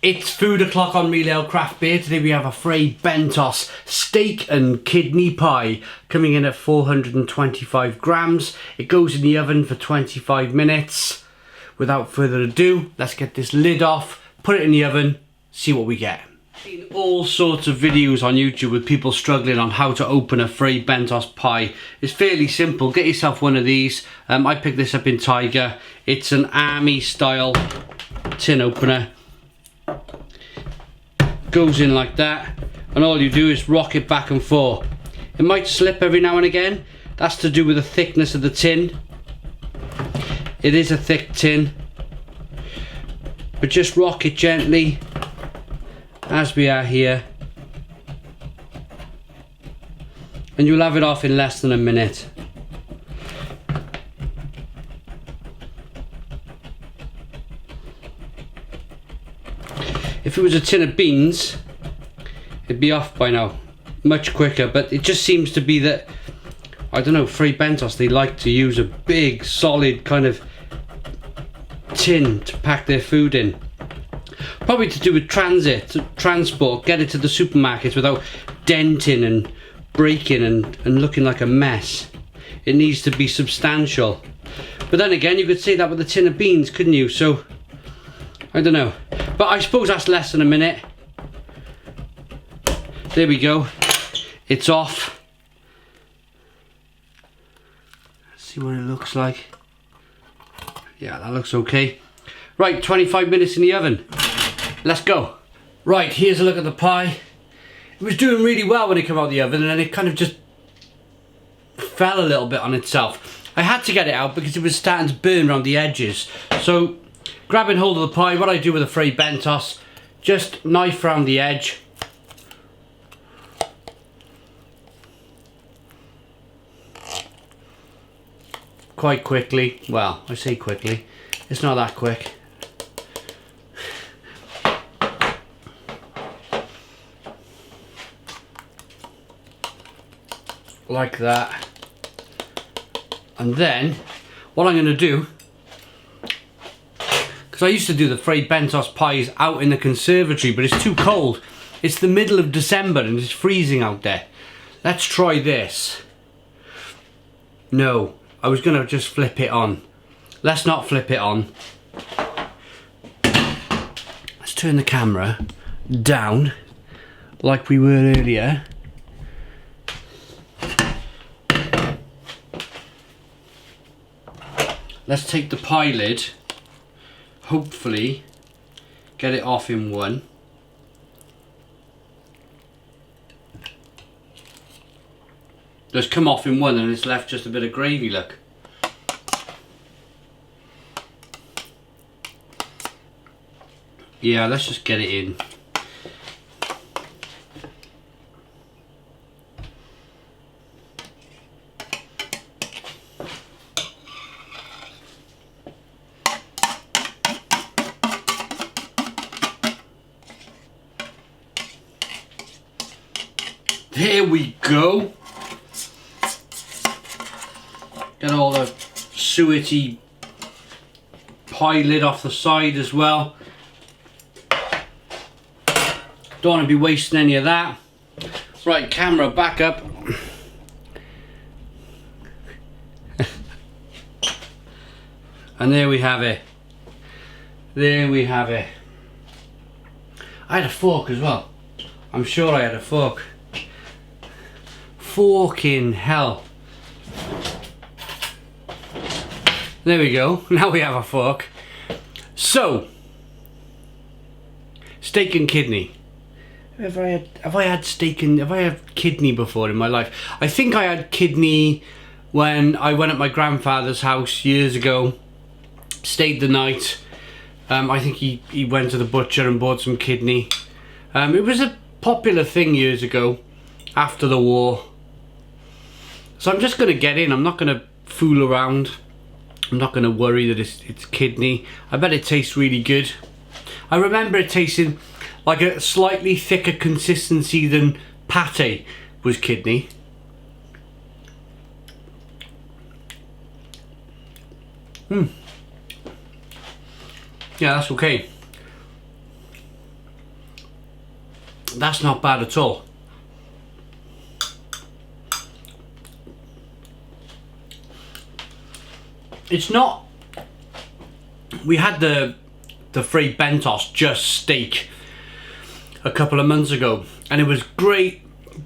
It's food o'clock on Real Ale Craft Beer. Today we have a Fray Bentos steak and kidney pie coming in at 425 grams. It goes in the oven for 25 minutes. Without further ado, let's get this lid off, put it in the oven, see what we get. I've seen all sorts of videos on YouTube with people struggling on how to open a Fray Bentos pie. It's fairly simple. Get yourself one of these. I picked this up in Tiger. It's an army style tin opener. Goes in like that, and all you do is rock it back and forth. It might slip every now and again. That's to do with the thickness of the tin. It is a thick tin, but just rock it gently as we are here, and you'll have it off in less than a minute. If it was a tin of beans, it'd be off by now, much quicker, but it just seems to be that, I don't know, Fray Bentos, they like to use a big, solid kind of tin to pack their food in. Probably to do with transport, get it to the supermarkets without denting and breaking and looking like a mess. It needs to be substantial. But then again, you could say that with a tin of beans, couldn't you? So, I don't know. But I suppose that's less than a minute. There we go. It's off. Let's see what it looks like. Yeah, that looks okay. Right, 25 minutes in the oven. Let's go. Right, here's a look at the pie. It was doing really well when it came out of the oven, and then it kind of just fell a little bit on itself. I had to get it out because it was starting to burn around the edges. So, grabbing hold of the pie, what I do with a Fray Bentos, just knife around the edge. Quite quickly. Well, I say quickly. It's not that quick. Like that. And then, what I'm going to do, because I used to do the Fray Bentos pies out in the conservatory, but it's too cold. It's the middle of December and it's freezing out there. Let's try this. No, I was going to just flip it on. Let's not flip it on. Let's turn the camera down like we were earlier. Let's take the pie lid, hopefully get it off in one. Just come off in one and it's left just a bit of gravy, look. Yeah, let's just get it in. There we go. Get all the suety pie lid off the side as well. Don't want to be wasting any of that. Right, camera back up. And there we have it. There we have it. I had a fork as well. I'm sure I had a fork. Forking hell. There we go. Now we have a fork. So, steak and kidney. Have I had kidney before in my life? I think I had kidney when I went at my grandfather's house years ago. Stayed the night. I think he went to the butcher and bought some kidney. It was a popular thing years ago, after the war. So I'm just going to get in. I'm not going to fool around. I'm not going to worry that it's kidney. I bet it tastes really good. I remember it tasting like a slightly thicker consistency than pate was kidney. Yeah, that's okay. That's not bad at all. It's not... We had the Fray Bentos just steak a couple of months ago, and it was great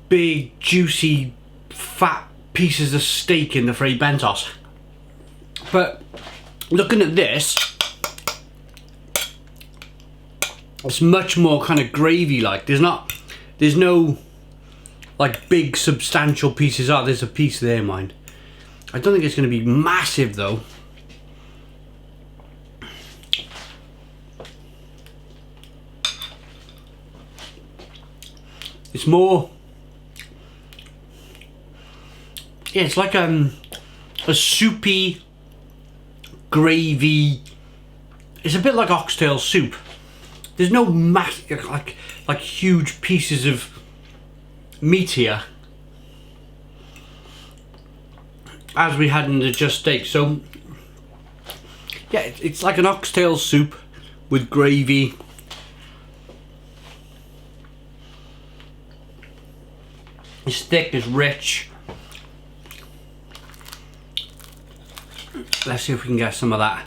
big juicy fat pieces of steak in the Fray Bentos. But looking at this, it's much more kind of gravy like. There's no like big substantial pieces. Oh, there's a piece there, mind. I don't think it's going to be massive though. It's more, yeah, it's like a soupy gravy. It's a bit like oxtail soup. There's no massive, like huge pieces of meat here, as we had in the just steak. So yeah, it's like an oxtail soup with gravy. It's thick, it's rich. Let's see if we can get some of that.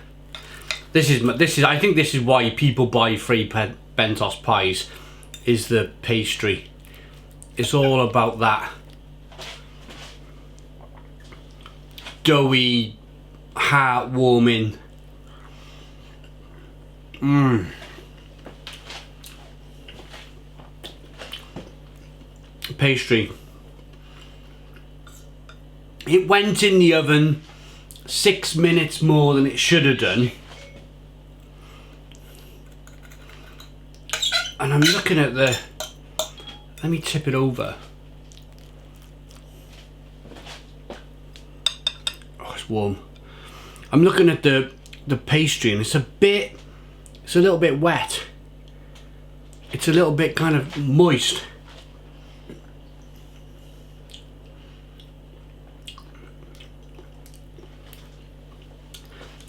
This is. I think this is why people buy Fray Bentos pies, is the pastry. It's all about that doughy, heartwarming. Pastry. It went in the oven 6 minutes more than it should have done. And I'm looking at the... Let me tip it over. Oh, it's warm. I'm looking at the pastry, and it's a little bit wet. It's a little bit kind of moist.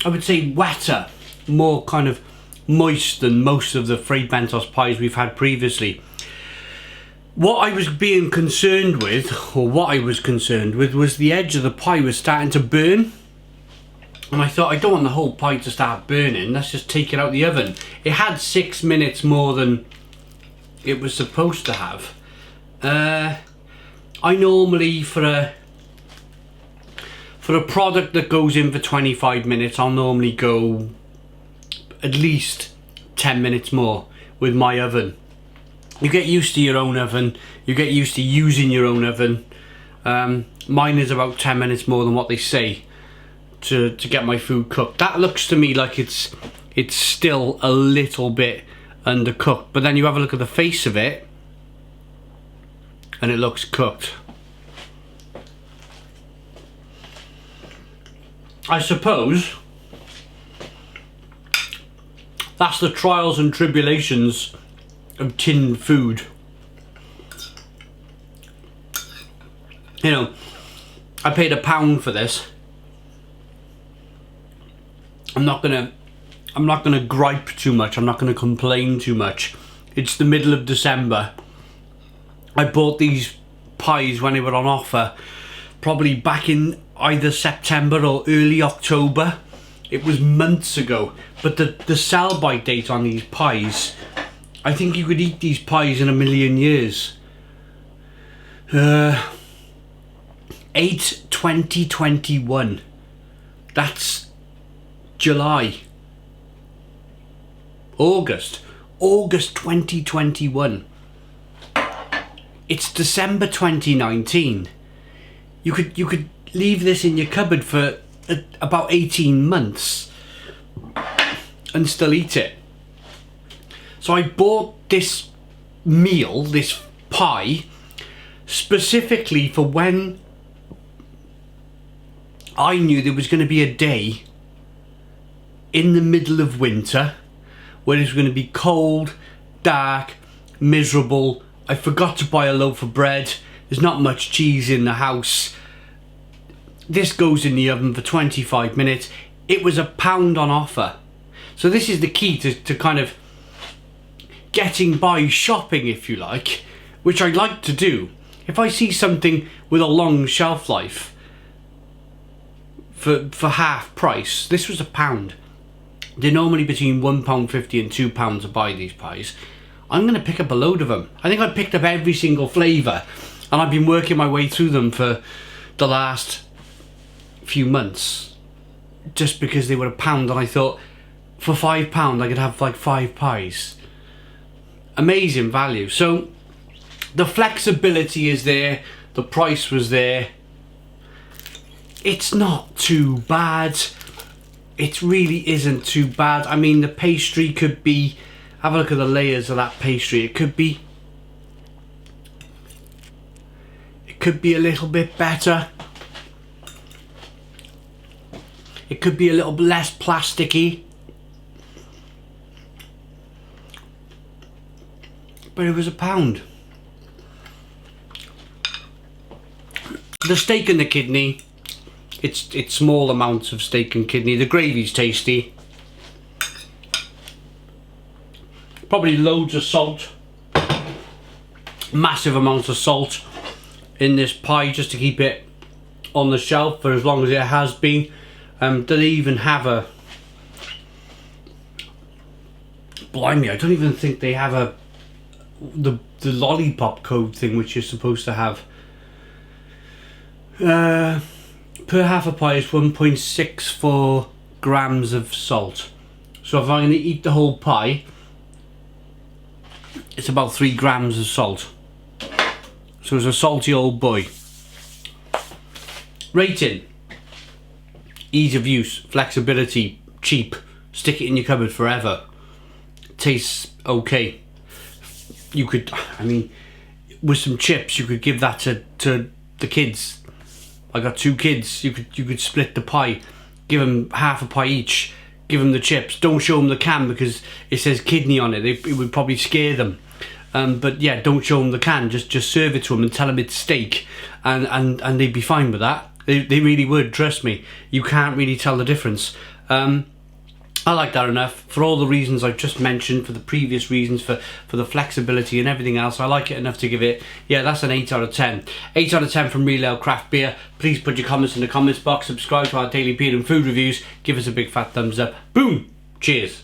I would say wetter, more kind of moist than most of the Fray Bentos pies we've had previously. What I was being concerned with, or what I was concerned with, was the edge of the pie was starting to burn. And I thought, I don't want the whole pie to start burning, let's just take it out of the oven. It had 6 minutes more than it was supposed to have. I normally, for a product that goes in for 25 minutes, I'll normally go at least 10 minutes more with my oven. You get used to your own oven, you get used to using your own oven. Mine is about 10 minutes more than what they say to get my food cooked. That looks to me like it's still a little bit undercooked, but then you have a look at the face of it and it looks cooked. I suppose that's the trials and tribulations of tinned food. You know, I paid £1 for this. I'm not gonna gripe too much. I'm not gonna complain too much. It's the middle of December. I bought these pies when they were on offer, probably back in either September or early October. It was months ago, but the sell-by date on these pies, I think you could eat these pies in a million years. 8/20/21. That's July. August 2021. It's December 2019. You could leave this in your cupboard for about 18 months and still eat it. So I bought this meal, this pie, specifically for when I knew there was going to be a day in the middle of winter where it was going to be cold, dark, miserable. I forgot to buy a loaf of bread. There's not much cheese in the house. This goes in the oven for 25 minutes. It was £1 on offer. So this is the key to kind of getting by shopping, if you like, which I like to do. If I see something with a long shelf life for half price, this was £1. They're normally between £1.50 and £2 to buy these pies. I'm going to pick up a load of them. I think I picked up every single flavour, and I've been working my way through them for the last few months, just because they were £1, and I thought for £5 I could have like 5 pies. Amazing value. So the flexibility is there, the price was there. It's not too bad. It really isn't too bad. I mean, the pastry could be, have a look at the layers of that pastry. It could be a little bit better. It could be a little bit less plasticky. But it was £1. The steak and the kidney, it's small amounts of steak and kidney. The gravy's tasty. Probably loads of salt. Massive amounts of salt in this pie just to keep it on the shelf for as long as it has been. Do they even have a... Blimey, I don't even think they have the lollipop code thing, which you're supposed to have. Per half a pie is 1.64 grams of salt. So if I'm going to eat the whole pie, it's about 3 grams of salt. So it's a salty old boy. Rating: ease of use, flexibility, cheap, stick it in your cupboard forever. Tastes okay. You could, I mean, with some chips, you could give that to the kids. I got 2 kids. You could split the pie, give them half a pie each, give them the chips. Don't show them the can because it says kidney on it. It would probably scare them. But yeah, don't show them the can. Just serve it to them and tell them it's steak, and they'd be fine with that. They really would. Trust me. You can't really tell the difference. I like that enough for all the reasons I've just mentioned, for the previous reasons, for the flexibility and everything else. I like it enough to give it, yeah, that's an 8 out of 10. 8 out of 10 from Real Ale Craft Beer. Please put your comments in the comments box. Subscribe to our daily beer and food reviews. Give us a big fat thumbs up. Boom. Cheers.